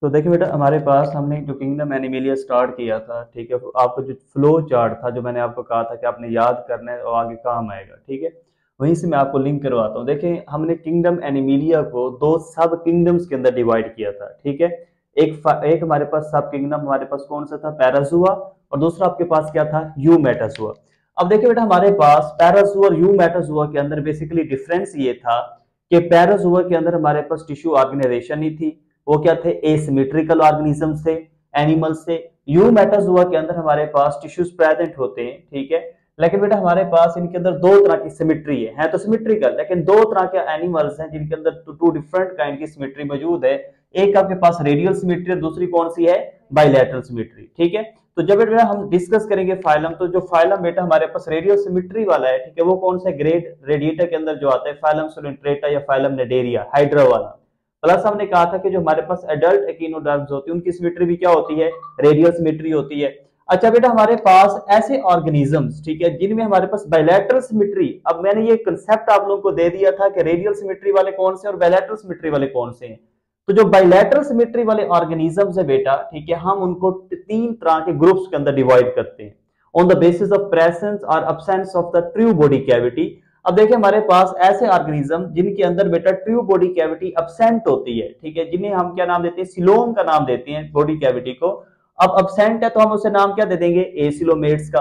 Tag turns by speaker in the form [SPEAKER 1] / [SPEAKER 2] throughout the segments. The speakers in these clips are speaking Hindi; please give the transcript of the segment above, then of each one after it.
[SPEAKER 1] तो देखिए बेटा, हमारे पास हमने जो किंगडम एनिमेलिया स्टार्ट किया था, ठीक है। आपको जो फ्लो चार्ट था, जो मैंने आपको कहा था कि आपने याद करना है और आगे काम आएगा, ठीक है। वहीं से मैं आपको लिंक करवाता हूँ। देखिए, हमने किंगडम एनिमेलिया को दो सब किंगडम्स के अंदर डिवाइड किया था, ठीक है। एक हमारे पास सब किंगडम हमारे पास कौन सा था, पैराजुआ, और दूसरा आपके पास क्या था, यूमेटाजुआ। अब देखिए बेटा, हमारे पास पैराजुआ और यूमेटाजुआ के अंदर बेसिकली डिफरेंस ये था कि पैराजुआ के अंदर हमारे पास टिश्यू ऑर्गेनाइजेशन नहीं थी, वो क्या थे, एसिमेट्रिकल ऑर्गेनिजम्स थे, एनिमल्स थे। यूमेटाजुआ के अंदर हमारे पास टिश्यूज प्रेजेंट होते हैं, ठीक है। लेकिन बेटा हमारे पास इनके अंदर दो तरह की सिमेट्री है तो सिमेट्रिकल, लेकिन दो तरह के एनिमल्स हैं जिनके अंदर टू डिफरेंट काइंड की सिमेट्री मौजूद है। एक आपके पास रेडियल सिमेट्री और दूसरी कौन सी है, बाइलैटरल सिमेट्री, ठीक है। तो जब बेटा हम डिस्कस करेंगे फाइलम, तो जो फाइलम बेटा हमारे पास रेडियल सिमेट्री वाला है, ठीक है, वो कौन सा, ग्रेड रेडिएटर के अंदर जो आता है, फाइलम सोलिट्रेटा या फाइलम नेडेरिया, हाइड्रा वाला। प्लस हमने कहा था कि जो हमारे पास एडल्ट एकिनोडर्म्स होती है उनकी सिमेट्री भी क्या होती है, रेडियल सिमेट्री होती है। अच्छा बेटा, हमारे पास ऐसे ऑर्गेनिजम्स, ठीक है, जिनमें हमारे पास बायलैटरल सिमेट्री, अब मैंने ये कंसेप्ट आप लोगों को दे दिया था कि रेडियल सिमेट्री वाले कौन से और बायलैटरल सिमेट्री वाले कौन से हैं। तो जो बायलैटरल सिमेट्री वाले ऑर्गेनिजम्स है बेटा, ठीक है, हम उनको तीन तरह के ग्रुप्स के अंदर डिवाइड करते हैं on the basis of presence और absence of the true body cavity. अब देखिए, हमारे पास ऐसे ऑर्गेनिज्म जिनके अंदर बेटा ट्रू बॉडी कैविटी अब्सेंट होती है, ठीक है, जिन्हें हम क्या नाम देते हैं, सिलोम का नाम देते हैं बॉडी कैविटी को। अब अब्सेंट है तो हम उसे नाम क्या दे देंगे, एसिलोमेट्स का।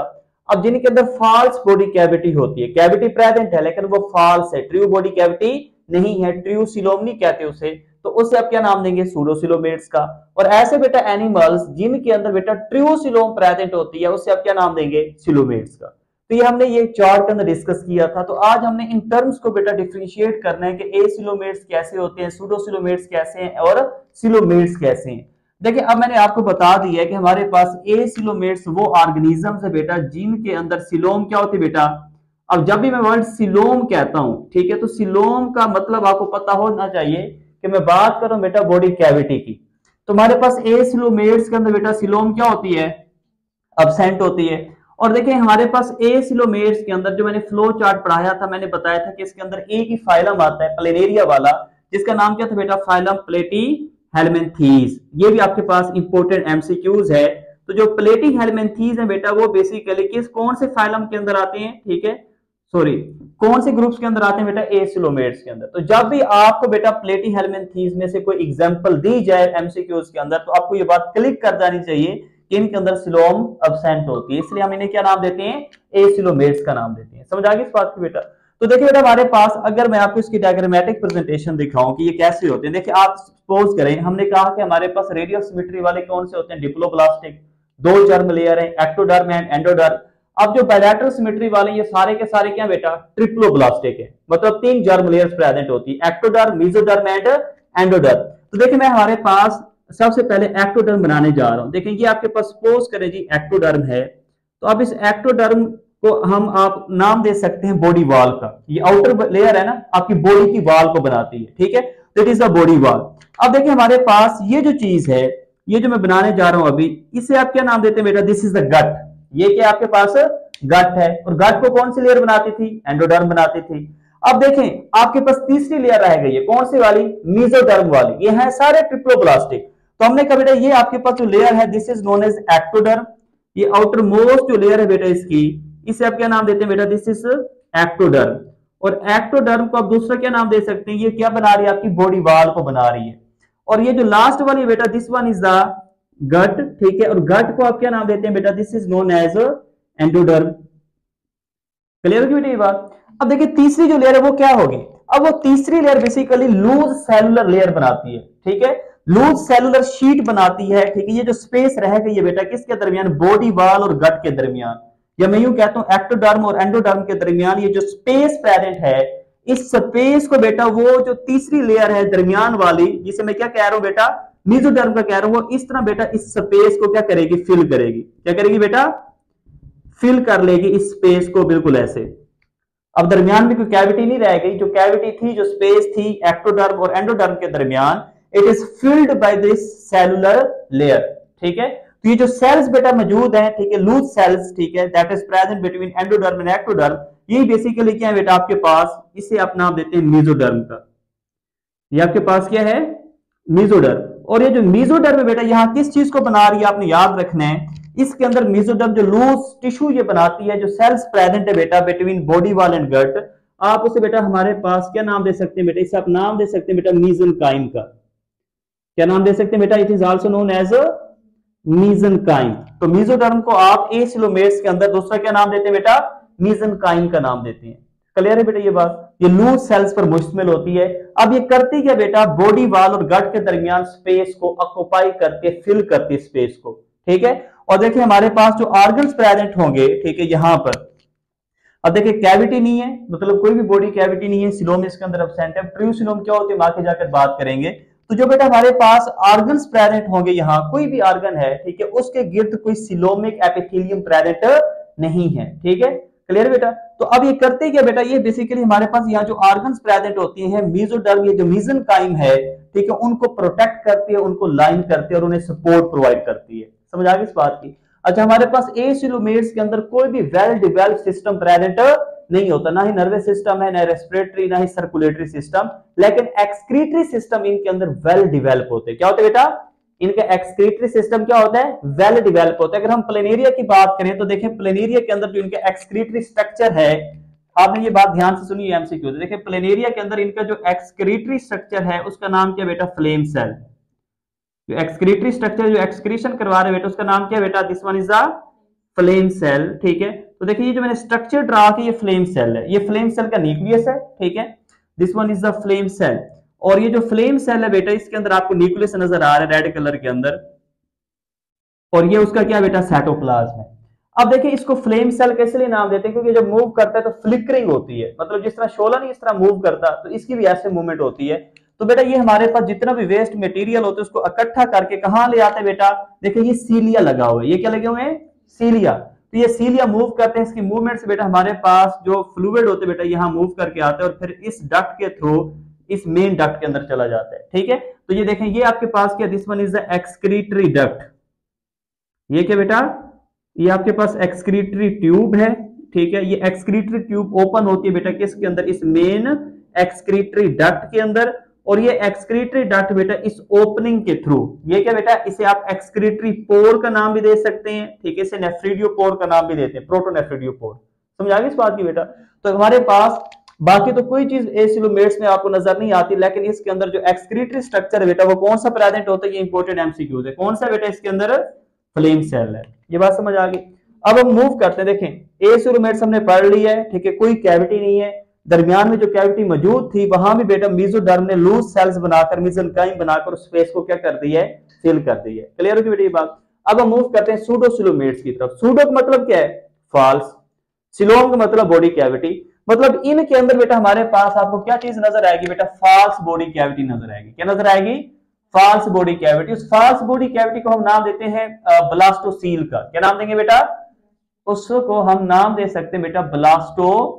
[SPEAKER 1] अब जिनके अंदर फॉल्स बॉडी कैविटी होती है, कैविटी प्रेजेंट है लेकिन वो फॉल्स है, ट्रू बॉडी कैविटी नहीं है, ट्रू सिलोम नहीं कहते उसे, तो उसे आप क्या नाम देंगे, सूडोसिलोमेट्स का। और ऐसे बेटा एनिमल्स जिनके अंदर बेटा ट्रू सिलोम प्रेजेंट होती है, उसे आप क्या नाम देंगे, सिलोमेट्स का। तो ये हमने ये चार्ट के अंदर डिस्कस किया था। तो आज हमने इन टर्म्स को बेटा डिफरेंशिएट करना है कि एसिलोमेट्स कैसे होते हैं, सूडोसिलोमेट्स कैसे हैं और सिलोमेट्स कैसे हैं। देखिए, अब मैंने आपको बता दिया है कि हमारे पास एसिलोमेट्स वो ऑर्गेनिजम्स है बेटा जिनके अंदर सिलोम क्या होती है बेटा। अब जब भी मैं वर्ड सिलोम कहता हूं, ठीक है, तो सिलोम का मतलब आपको पता होना चाहिए कि मैं बात कर रहा हूं बेटा बॉडी कैविटी की। तो हमारे पास एसिलोमेट्स के अंदर बेटा सिलोम क्या होती है, अब्सेंट होती है। और देखिए, हमारे पास एसिलोमेट्स के अंदर जो मैंने फ्लो चार्ट पढ़ाया था, मैंने बताया था कि इसके अंदर एक ही फाइलम आता है, प्लेनेरिया वाला, जिसका नाम क्या था बेटा, फाइलम प्लेटीहेल्मिन्थीज। ये भी आपके पास इंपोर्टेंट एमसीक्यूज है। तो जो प्लेटीहेल्मिन्थीज है बेटा, वो बेसिकली किस कौन से फाइलम के अंदर आते हैं, ठीक है, सॉरी, कौन से ग्रुप्स के अंदर आते हैं बेटा, एसिलोमेट्स के अंदर। तो जब भी आपको बेटा प्लेटीहेल्मिन्थीज में से कोई एग्जांपल दी जाए एमसीक्यूज के अंदर, तो आपको ये बात क्लिक कर जानी चाहिए कि इनके अंदर सिलोम अब्सेंट होती है, इसलिए हम इन्हें क्या नाम देते हैं, एसिलोमेट्स का नाम देते हैं। समझ आ गई इस बात की बेटा। तो देखिए बेटा, हमारे पास अगर मैं आपको इसकी डायग्रामेटिक प्रेजेंटेशन दिखाऊं कि ये कैसे होते हैं। देखिए, आप सपोज करें, हमने कहा कि हमारे पास रेडियल सिमेट्री वाले कौन से होते हैं, डिप्लोब्लास्टिक, दो जर्म लेयर है, एक्टोडर्म एंड एंडोडर्म। अब जो बायलैटरल सिमेट्री वाले ये सारे के सारे क्या बेटा, ट्रिप्लोब्लास्टिक है, मतलब तीन जर्म लेयर्स प्रेजेंट होती है, एक्टोडर्म, मेसोडर्म एंड एंडोडर्म। तो देखिए, मैं हमारे पास सबसे पहले एक्टोडर्म बनाने जा रहा हूं। देखिए, ये आपके पास सपोज करें जी एक्टोडर्म है, तो अब इस एक्टोडर्म को हम आप नाम दे सकते हैं बॉडी वॉल का। ये आउटर लेयर है ना, आपकी बॉडी की वॉल को बनाती है, ठीक है, that is the body wall. अब देखिए, हमारे पास ये जो चीज है, ये जो मैं बनाने जा रहा हूं अभी, इसे आप क्या नाम देते हैं बेटा, दिस इज द गट। ये क्या आपके पास गट है, और गट को कौन सी लेयर बनाती थी, एंडोडर्म बनाती थी। अब देखें, आपके पास तीसरी लेयर रह गई है, कौन सी वाली, मेसोडर्म वाली। ये है सारे ट्रिप्लोब्लास्टिक। तो हमने कहा बेटा, ये आपके पास जो लेयर है, this is known as ectoderm. ये आउटर मोस्ट जो लेयर है बेटा इसकी, इसे आप क्या नाम देते हैं बेटा, दिस इज एक्टोडर्म। और एक्टोडर्म को आप दूसरा क्या नाम दे सकते हैं, ये क्या बना रही है, आपकी बॉडी वॉल को बना रही है। और ये जो लास्ट वाली बेटा, this one is the gut, ठीक है, और गट को आप क्या नाम देते हैं बेटा, this is known as endoderm. Clear होगी बेटा ये बात। अब देखिए, तीसरी जो लेयर है वो क्या होगी, अब वो तीसरी layer basically loose cellular layer बनाती है, ठीक है, लूज सेलुलर शीट बनाती है, ठीक है। ये जो स्पेस रह गई है बेटा किसके दरमियान, बॉडी वॉल और गट के दरमियान, या मैं यूं कहता हूं एक्टोडर्म और एंडोडर्म के दरमियान ये जो स्पेस प्रेजेंट है, इस स्पेस को बेटा वो जो तीसरी लेयर है दरमियान वाली, जिसे मैं क्या कह रहा हूं बेटा, मेसोडर्म का कह रहा हूं, वो इस तरह बेटा इस स्पेस को क्या करेगी, फिल करेगी। क्या करेगी बेटा, फिल कर लेगी इस स्पेस को, बिल्कुल ऐसे। अब दरमियान में कोई कैविटी नहीं रह गई, जो कैविटी थी, जो स्पेस थी एक्टोडर्म और एंडोडर्म के दरमियान, it is filled by this cellular layer, ठीक है। तो ये जो सेल्स बेटा मौजूद हैं, ठीक है, लूज सेल्स, ठीक है, that is present between endoderm and ectoderm, ये बेसिकली क्या है बेटा आपके पास, इसे आप नाम देते हैं मेसोडर्म का। ये आपके पास क्या है, मेसोडर्म। और ये जो मेसोडर्म है बेटा, यहाँ किस चीज को बना रही है आपने याद रखना है, इसके अंदर मेसोडर्म जो लूज टिश्यू ये बनाती है, जो सेल्स प्रेजेंट है बेटा between body wall and gut, आप उसे बेटा हमारे पास क्या नाम दे सकते हैं बेटा, इसे आप नाम दे सकते हैं बेटा मीसेनकाइम का। क्या नाम दे सकते हैं बेटा, it is also known as mesenchyme. तो मेसोडर्म को आप एसिलोमेट्स के अंदर दूसरा क्या नाम देते हैं बेटा, मीसेनकाइम का नाम देते हैं। क्लियर है बेटा ये बात, ये लूज सेल्स पर मुश्तमिल होती है। अब ये करती क्या बेटा, बॉडी वॉल और गट के दरमियान स्पेस को ऑक्युपाई करके फिल करती है स्पेस को, ठीक है। और देखिए हमारे पास जो ऑर्गन्स प्रेजेंट होंगे, ठीक है, यहां पर अब देखिए कैविटी नहीं है, मतलब कोई भी बॉडी कैविटी नहीं है, सिलोम इसके अंदर एब्सेंट है। ट्रू सिलोम क्या होती है आगे जाकर बात करेंगे। तो जो बेटा हमारे पास ऑर्गन्स प्रेजेंट होंगे, यहाँ कोई भी ऑर्गन है, ठीक है, उसके गिर्द कोई सिलोमिक एपिथेलियम प्रेजेंट नहीं है, ठीक है। क्लियर बेटा। तो अब ये करते क्या बेटा, ये बेसिकली हमारे पास यहाँ जो ऑर्गन्स प्रेजेंट होती हैं, मेसोडर्म ये जो मेसेनकाइम है, ठीक है, उनको प्रोटेक्ट करती है, उनको लाइन करती है और उन्हें सपोर्ट प्रोवाइड करती है। समझ आ गई इस बात की। अच्छा, हमारे पास एसिलोमेट्स के अंदर कोई भी वेल डेवलप्ड सिस्टम प्रेजेंट नहीं होता, ना ही नर्वस सिस्टम है, ना रेस्पिरेटरी, ना ही सर्कुलेटरी सिस्टम, लेकिन एक्सक्रीटरी सिस्टम इनके अंदर वेल डेवलप होते हैं। क्या होते हैं बेटा, इनका एक्सक्रीटरी सिस्टम क्या होता है, वेल डेवलप होता है। अगर हम प्लेनेरिया की बात करें तो देखें प्लेनेरिया के अंदर जो इनका एक्सक्रीटरी स्ट्रक्चर है, आपने ये बात ध्यान से सुनिए, एमसीक्यू। देखिए प्लेनेरिया के अंदर इनका जो एक्सक्रीटरी स्ट्रक्चर है उसका नाम क्या बेटा, फ्लेम सेल। जो एक्सक्रीटरी स्ट्रक्चर जो एक्सक्रीशन करवा रहे बेटा उसका नाम क्या बेटा, this one is the flame cell, ठीक है। तो देखिए ये जो मैंने स्ट्रक्चर ड्रा किया, ये फ्लेम सेल है, ये फ्लेम सेल का न्यूक्लियस है, ठीक है, this one is the flame cell. और ये जो फ्लेम सेल है बेटा, इसके अंदर आपको न्यूक्लियस नजर आ रहा है रेड कलर के अंदर, और ये उसका क्या बेटा, साइटोप्लाज्म है। अब देखिए इसको फ्लेम सेल कैसे लिए नाम देते हैं, क्योंकि जब मूव करता है तो फ्लिकरिंग होती है, मतलब जिस तरह शोला नहीं इस तरह मूव करता, तो इसकी भी ऐसे मूवमेंट होती है। तो बेटा ये हमारे पास जितना भी वेस्ट मटेरियल होता है उसको इकट्ठा करके कहां ले आते हैं बेटा, देखिए ये सीलिया लगा हुआ है, ये क्या लगे हुए हैं, सीलिया। तो ये सीलिया मूव करते हैं, इसकी मूवमेंट से बेटा हमारे पास जो फ्लूइड होते हैं बेटा यहाँ मूव करके आते हैं और फिर इस डक्ट के थ्रू इस मेन डक्ट के अंदर चला जाता है, ठीक है। तो ये देखें ये आपके पास क्या, this one is the excretory duct. ये क्या बेटा, ये आपके पास एक्सक्रीटरी ट्यूब है, ठीक है। ये एक्सक्रीटरी ट्यूब ओपन होती है बेटा किसके अंदर, इस मेन एक्सक्रीटरी डक्ट के अंदर, और ये एक्सक्रीटरी डक्ट बेटा इस ओपनिंग के थ्रू, ये क्या बेटा, इसे आप एक्सक्रीटरी पोर का नाम भी दे सकते हैं, ठीक है, इसे नेफ्रिडियो पोर का नाम भी देते हैं, प्रोटोनेफ्रिडियो पोर। समझ आ गई इस बात की बेटा। तो हमारे पास बाकी तो कोई चीज एसिलोमेट्स में आपको नजर नहीं आती, लेकिन इसके अंदर जो एक्सक्रीटरी स्ट्रक्चर है बेटा वो कौन सा प्रेजेंट होता है, ये इंपॉर्टेंट एमसीक्यूज है, कौन सा बेटा, इसके अंदर फ्लेम सेल है। ये बात समझ आ गई। अब हम मूव करते हैं, देखें एसिलोमेट्स हमने पढ़ लिया है, ठीक है, कोई कैविटी नहीं है, दरमियान में जो कैविटी मौजूद थी वहां भी बेटा मेसोडर्म ने लूज सेल्स बनाकर मेसेनकाइम बनाकर स्पेस को क्या कर दिया है, फिल कर दिया है। क्लियर होगी बेटा ये बात। अब हम मूव करते हैं सूडोसिलोमेट्स की तरफ। सूडो का मतलब क्या है, फॉल्स, सिलोम का मतलब बॉडी कैविटी, मतलब इनके अंदर बेटा हमारे पास आपको क्या चीज नजर आएगी बेटा, फॉल्स बॉडी कैविटी नजर आएगी। क्या नजर आएगी, फॉल्स बॉडी कैविटी। उस फॉल्स बॉडी कैविटी को हम नाम देते हैं ब्लास्टोसील का। क्या नाम देंगे बेटा, उसको हम नाम दे सकते हैं बेटा ब्लास्टोसील।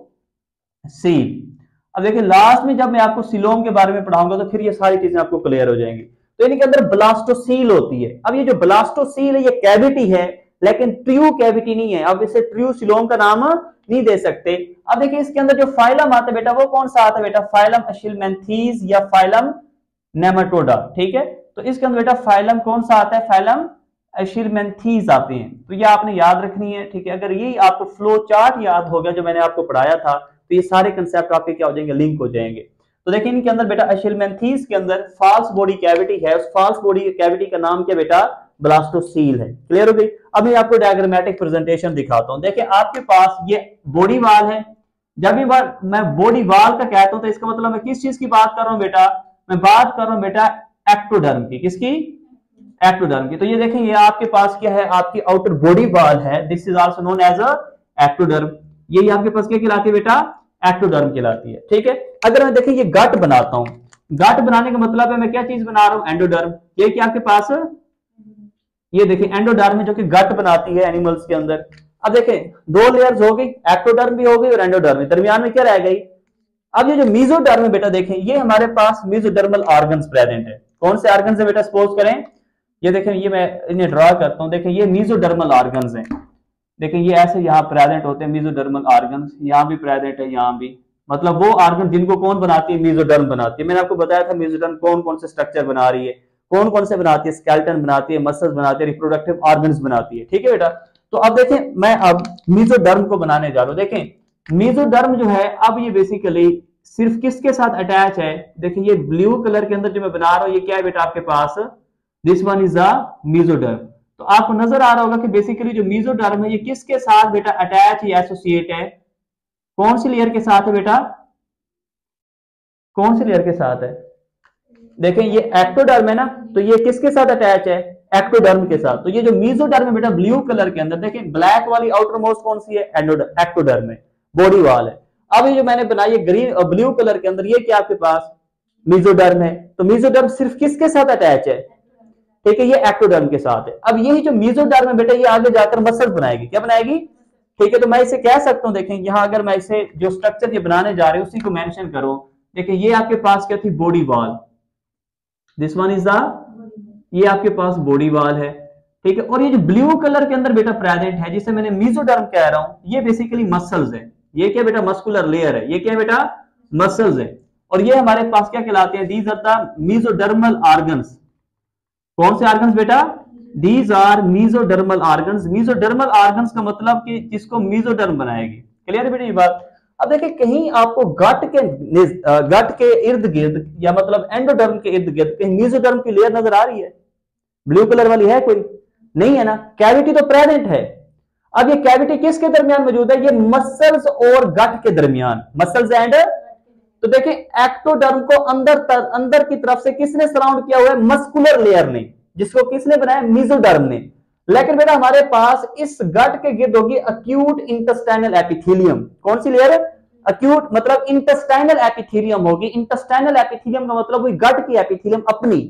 [SPEAKER 1] अब देखिए लास्ट में जब मैं आपको सिलोम के बारे में पढ़ाऊंगा तो फिर ये सारी चीजें आपको क्लियर हो जाएंगी। तो इनके अंदर ब्लास्टोसील होती है। अब ये जो ब्लास्टोसील है ये कैविटी है, लेकिन ट्रू कैविटी नहीं है। अब इसे ट्रू सिलोम का नाम नहीं दे सकते। अब देखिए इसके अंदर जो फाइलम आता है बेटा वो कौन सा आता है बेटा, फाइलम एशिलमेंथीज या फाइलम नेमाटोडा, ठीक है। तो इसके अंदर बेटा फाइलम कौन सा आता है, फाइलम एशिलमेंथीज आते हैं। तो ये आपने याद रखनी है, ठीक है। अगर ये आपको फ्लो चार्ट याद हो गया जो मैंने आपको पढ़ाया था तो ये सारे कंसेप्ट आपके क्या हो जाएंगे, लिंक हो जाएंगे। तो देखिए इनके अंदर बेटा एशिलमेंथीज के अंदर फॉल्स बॉडी कैविटी है, उस फॉल्स बॉडी कैविटी का नाम क्या बेटा, ब्लास्टोसील है। क्लियर हो गई। अब मैं आपको डायग्रामेटिक प्रेजेंटेशन दिखाता हूं। देखिए आपके पास ये बॉडी वाल है। जब भी बार मैं बॉडी वाल का कहता हूं तो इसका मतलब मैं किस चीज की बात कर रहा हूं बेटा, मैं बात कर रहा हूं बेटा एक्टोडर्म की। किसकी, एक्टोडर्म की। तो ये देखें ये आपके पास क्या है, आपकी आउटर बॉडी वाल है, this is also known as a ectoderm. ये आपके पास क्या कहलाती है बेटा, एक्टोडर्म कहलाती है, ठीक है। अगर मैं देखिए ये गट बनाता हूं, गट बनाने का मतलब है मैं क्या चीज बना रहा हूं, एंडोडर्म। ये क्या आपके पास, ये देखिए एंडोडर्म है जो कि गट बनाती है एनिमल्स के अंदर। अब देखें दो लेयर्स हो गई, एक्टोडर्म भी हो गई और एंडोडर्म, दरमियान में क्या रह गई। अब ये जो मेसोडर्म है बेटा देखें ये हमारे पास मेसोडर्मल ऑर्गन्स प्रेजेंट है। कौन से ऑर्गन्स है बेटा, सपोज करें ये देखें, ये मैं इन्हें ड्रा करता हूं। देखें ये मेसोडर्मल ऑर्गन्स हैं, देखें ये ऐसे यहाँ प्रेजेंट होते हैं मेसोडर्मल ऑर्गन्स, यहाँ भी प्रेजेंट है, यहाँ भी, मतलब वो ऑर्गन जिनको कौन बनाती है, मेसोडर्म बनाती है। मैंने आपको बताया था मेसोडर्म कौन कौन से स्ट्रक्चर बना रही है, कौन कौन से बनाती है, स्केलेटन बनाती है, मसल्स बनाती है, रिप्रोडक्टिव ऑर्गन्स बनाती है, ठीक है बेटा। तो अब देखें मैं अब मीजोडर्म को बनाने जा रहा हूं। देखें मीजोडर्म जो है अब ये बेसिकली सिर्फ किसके साथ अटैच है, देखिए ये ब्लू कलर के अंदर जो मैं बना रहा हूं ये क्या है बेटा आपके पास, this one is a mesoderm. तो आपको नजर आ रहा होगा कि बेसिकली जो मीजोडर्म है ये किसके साथ बेटा अटैच या एसोसिएट है, कौन सी लेयर के साथ है बेटा, कौन सी लेयर के साथ है, देखें ये एक्टोडर्म है ना, तो ये किसके साथ अटैच है, एक्टोडर्म के साथ। तो ये जो मीजोडर्म है बेटा ब्लू कलर के अंदर, देखें ब्लैक वाली आउटर मोस्ट कौन सी है, एक्टोडर्म है, बॉडी वाल है। अब ये जो मैंने बनाई है ग्रीन और ब्लू कलर के अंदर, ये क्या आपके पास मीजोडर्म है। तो मीजोडर्म सिर्फ किसके साथ अटैच है, ठीक है, ये एक्टोडर्म के साथ है। अब यही जो मीजोडर्म है बेटा ये आगे जाकर मसल बनाएगी, क्या बनाएगी, ठीक है। तो मैं इसे कह सकता हूं, देखें यहां अगर मैं इसे जो स्ट्रक्चर ये बनाने जा रहे हैं उसी को मेंशन करूं, देखिए ये आपके पास क्या थी, body wall, this one is the, ये आपके पास बॉडी वॉल है, ठीक है। और ये जो ब्लू कलर के अंदर बेटा प्रेजेंट है जिसे मैंने मीजोडर्म कह रहा हूं, ये बेसिकली मसल्स है, ये क्या बेटा मस्कुलर लेयर है, ये क्या बेटा मसल्स है। और ये हमारे पास क्या कहलाते हैं, these are the mesodermal organs, कौन से ऑर्गन्स बेटा, these are mesodermal organs. Mesodermal organs का मतलब कि जिसको मीजोडर्म बनाएगी, क्लियर है बेटा ये बात। अब देखिए कहीं आपको गट के इर्द गिर्द या मतलब एंडोडर्म के इर्द गिर्द कहीं मीजोडर्म की लेयर नजर आ रही है, ब्लू कलर वाली है कोई, नहीं है ना, कैविटी तो प्रेजेंट है। अब ये कैविटी किसके दरमियान मौजूद है, ये मसल्स और गट के दरमियान, मसल्स एंड, तो देखिए एक्टोडर्म को अंदर की तरफ से किसने सराउंड किया हुआ है, मस्कुलर लेयर ने, जिसको किसने बनाया, मीजोडर्म ने। लेकिन बेटा हमारे पास इस गट के गिर्द होगी अक्यूट इंटेस्टाइनल एपिथेलियम, कौन सी लेयर, अक्यूट मतलब इंटेस्टाइनल एपिथेलियम होगी। इंटेस्टाइनल एपिथेलियम का मतलब हुई गट की एपिथेलियम अपनी,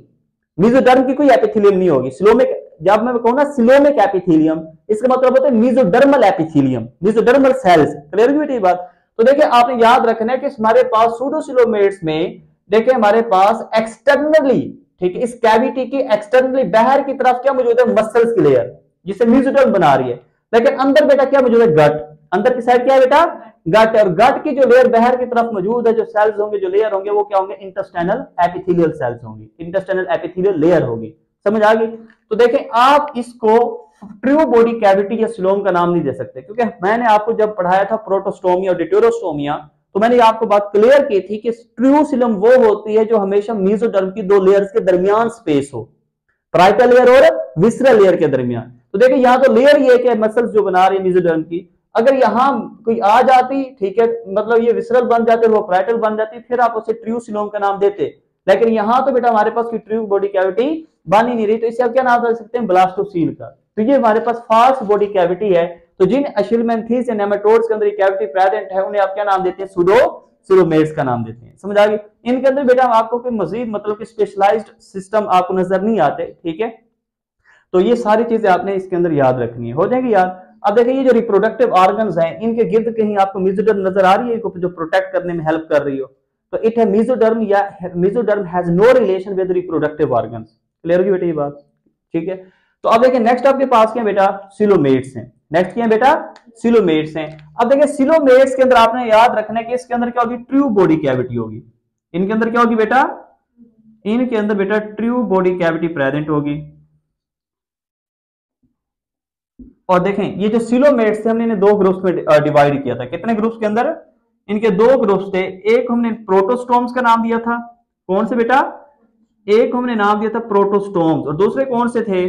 [SPEAKER 1] मीजोडर्म की कोई एपिथेलियम नहीं होगी। सिलोमिक, जब मैं कहूं ना सिलोमिक एपिथेलियम, इसका मतलब होता है mesodermal epithelium, mesodermal cells, clear हुई बेटी बात। तो देखिए आपने याद रखना है कि हमारे पास सूडोसिलोमेट्स में देखिए हमारे पास एक्सटर्नली, ठीक है, इस कैविटी की एक्सटर्नली बाहर की तरफ क्या मौजूद है, मसल्स की लेयर जिसे मीजोडर्म बना रही है। लेकिन अंदर बेटा क्या मौजूद है, गट, अंदर की साइड क्या है बेटा, गट। और गट की जो लेयर बाहर की तरफ मौजूद है, जो सेल्स होंगे, जो लेयर होंगे, वो क्या होंगे, इंटेस्टाइनल एपिथेलियल सेल्स होंगी, इंटेस्टाइनल एपिथेलियल लेयर होगी, समझ आ गई। तो देखें आप इसको ट्रू बॉडी कैविटी या सिलोम का नाम नहीं दे सकते, क्योंकि मैंने आपको जब पढ़ाया था प्रोटोस्टोमिया और डिट्यूरोस्टोमिया, तो मैंने आपको बात क्लियर की थी कि ट्रू सिलोम वो होती है जो हमेशा मीजोडर्म की दो लेयर्स के दरमियान स्पेस हो, प्राइटल लेयर और विसरल लेयर के दरमियान। तो देखिए यहां तो लेयर ये कि मसल्स जो बना रही है मीजोडर्म की, अगर यहां कोई आ जाती, ठीक है, मतलब ये विसरल बन जाते, वो प्राइटल बन जाती, फिर आप उसे ट्रू सिलोम का नाम देते। लेकिन यहां तो बेटा हमारे पास कोई ट्रू बॉडी कैविटी बन ही नहीं रही, तो इसे आप क्या नाम दे सकते हैं, ब्लास्टोसील का। तो ये हमारे पास फास्ट बॉडी कैविटी है। तो जिन अशिलमेंथीज या नेमाटोड्स के अंदर ये कैविटी प्रेजेंट है उन्हें आप क्या नाम देते हैं, सूडोसिलोमेट्स का नाम देते हैं, समझ आ गई। इनके अंदर बेटा आपको कोई मजीद मतलब कि स्पेशलाइज्ड सिस्टम आपको नजर नहीं आते, ठीक है। तो ये सारी चीजें आपने इसके अंदर याद रखनी है, हो जाएगी याद। अब देखिए ये जो रिप्रोडक्टिव ऑर्गन्स हैं इनके गिर्द कहीं आपको मीजोडर्म नजर आ रही है जो प्रोटेक्ट करने में हेल्प कर रही हो, तो इट है मीजोडर्म या mesoderm has no relation with reproductive organs, clear होगी बेटा ये बात, ठीक है। तो अब देखिए नेक्स्ट आपके पास क्या बेटा, सिलोमेट्स हैं। नेक्स्ट क्या है बेटा, सिलोमेट्स हैं। अब देखिए सिलोमेट्स के अंदर आपने याद रखना है कि इसके अंदर क्या होगी, ट्रू बॉडी कैविटी होगी। इनके अंदर क्या होगी बेटा, इनके अंदर बेटा ट्रू बॉडी कैविटी प्रेजेंट होगी। और देखें ये जो सिलोमेट्स थे हमने इन्हें दो ग्रुप्स में डिवाइड किया था, कितने ग्रुप्स के अंदर, इनके दो ग्रुप्स थे। एक हमने प्रोटोस्टोम्स का नाम दिया था, कौन से बेटा, एक हमने नाम दिया था प्रोटोस्टोम्स, और दूसरे कौन से थे,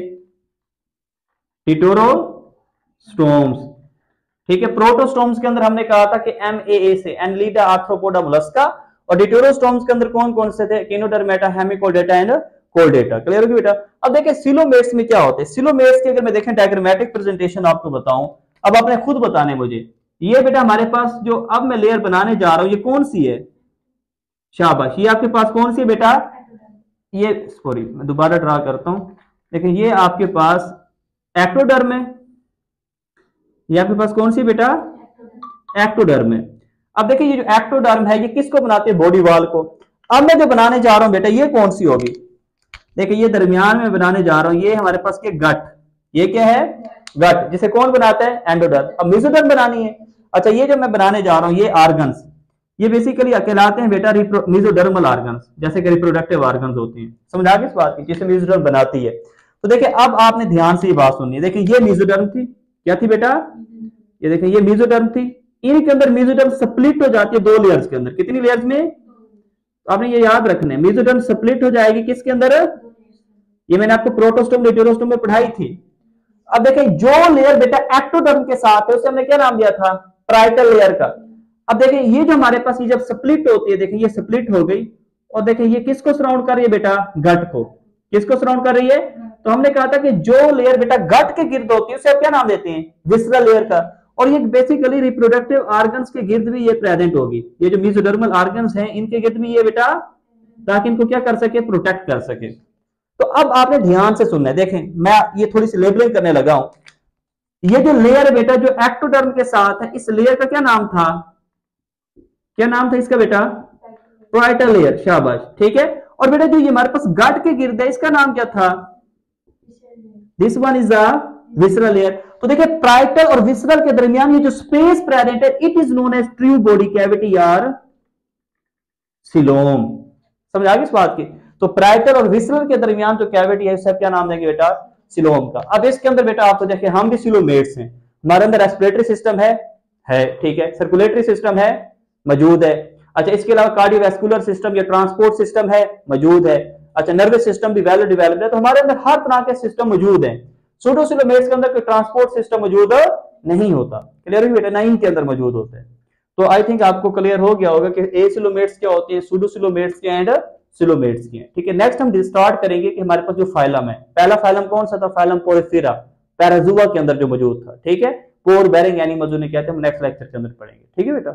[SPEAKER 1] टिटोरोस्टोम्स, ठीक है। प्रोटोस्टोम्स के अंदर हमने कहा था कि MAA से एनलीडा, आर्थ्रोपोडा, मोलस्का, और डिटोरोस्टोम्स के अंदर कौन कौन से थे, किनोडर्मेटा, हेमिकोडेटा एंड कोर्डेटा, क्लियर होगी बेटा। अब देखिए सिलोमेट्स में क्या होते हैं, सिलोमेट्स की अगर मैं देखें डायग्रामेटिक प्रेजेंटेशन आपको बताऊं, अब आपने खुद बताने मुझे, ये बेटा हमारे पास जो अब मैं लेयर बनाने जा रहा हूं ये कौन सी है, शाबाश, ये आपके पास कौन सी है बेटा, ये सॉरी मैं दोबारा ड्रा करता हूं, देखिए ये आपके पास एक्टोडर्म है, ये आपके पास कौन सी बेटा, एक्टोडर्म है। अब देखिए ये जो एक्टोडर्म है ये किसको बनाते हैं, बॉडी वॉल को। अब मैं जो बनाने जा रहा हूं बेटा ये कौन सी होगी, देखिए ये दरमियान में बनाने जा रहा हूं, ये हमारे पास क्या गट, ये क्या है, गट, जिसे कौन बनाता है, एंडोडर्म। अब मेसोडर्म बनानी है। अच्छा ये जो मैं बनाने जा रहा हूं ये ऑर्गन्स, ये बेसिकली कहलाते हैं बेटा मेसोडर्मल ऑर्गन्स, जैसे कि रिप्रोडक्टिव ऑर्गन्स होते हैं। समझ आ गई इस बात की, जिसे मेसोडर्म बनाती है। तो देखिए अब आपने ध्यान से ये बात सुननी है। देखिए ये मेसोडर्म थी, क्या थी बेटा, ये देखिए ये मेसोडर्म थी। इनके अंदर मेसोडर्म स्प्लिट हो जाती है 2 लेयर्स के अंदर। कितनी लेयर्स में? तो आपने ये याद रखना है, मेसोडर्म स्प्लिट हो जाएगी किसके अंदर? ये मैंने आपको प्रोटोस्टोम हीटेरोस्टोम में पढ़ाई थी। अब देखिए जो लेयर बेटा एक्टोडर्म के साथ है उसे हमने क्या नाम दिया था? पैराइटल लेयर का। अब देखिए ये जो हमारे पास ये जब स्प्लिट होती है, देखिए ये स्प्लिट हो गई और देखिए ये किसको सराउंड कर रही है बेटा? गट को। किसको सराउंड कर रही है? तो हमने कहा था कि जो लेयर बेटा गट के गिर्द होती है उसे क्या नाम देते हैं? विसरल लेयर का। और ये बेसिकली रिप्रोडक्टिव ऑर्गन्स के गिर्द भी ये प्रेजेंट होगी। ये जो मेसोडर्मल ऑर्गन्स हैं इनके गिर्द भी ये बेटा, ताकि इनको क्या कर सके? प्रोटेक्ट कर सके। तो अब आपने ध्यान से सुनना है। देखें मैं ये थोड़ी सी लेबलिंग करने लगा हूं। ये जो लेयर है बेटा जो एक्टोडर्म के साथ है, इस लेयर का क्या नाम था? क्या नाम था इसका बेटा? Parietal layer. शाबाश, ठीक है। और बेटा जो ये हमारे पास गट के गिर्द है इसका नाम क्या था? This one is the visceral layer. तो देखिए पैराइटल और विसरल के दरमियान ये जो स्पेस प्रेजेंट है it is known as true body cavity यार सिलोम। समझ आ गई इस बात की? तो पैराइटल और विसरल के दरमियान जो कैविटी है इसका क्या नाम देंगे बेटा? सिलोम का। अब इसके अंदर बेटा आपको देखिए हम भी सिलोमेट्स हैं। हमारे अंदर रेस्पिरेटरी सिस्टम है ठीक है, सर्कुलेटरी सिस्टम है, मौजूद है। अच्छा इसके अलावा कार्डियोवैस्कुलर सिस्टम या ट्रांसपोर्ट सिस्टम है, मौजूद है। अच्छा नर्वस सिस्टम भी वेल डेवलप्ड है। तो हमारे अंदर हर तरह के सिस्टम मौजूद हैं। सूडोसिलोमेट्स के अंदर कोई ट्रांसपोर्ट सिस्टम मौजूद नहीं होता। क्लियर है बेटा? नहीं के अंदर मौजूद होते हैं। तो आई थिंक आपको क्लियर हो गया होगा कि एसिलोमेट्स क्या होते हैं, सूडोसिलोमेट्स क्या एंड सिलोमेट्स की। ठीक है, नेक्स्ट हम स्टार्ट करेंगे कि हमारे पास जो फाइलम है, पहला फाइलम कौन सा था? फाइलम पोरिफेरा, पैराजुआ के अंदर जो मौजूद था। ठीक है, पोर बेरिंग एनिमल्स उन्हें कहते हैं, हम नेक्स्ट लेक्चर के अंदर पढ़ेंगे। ठीक है बेटा।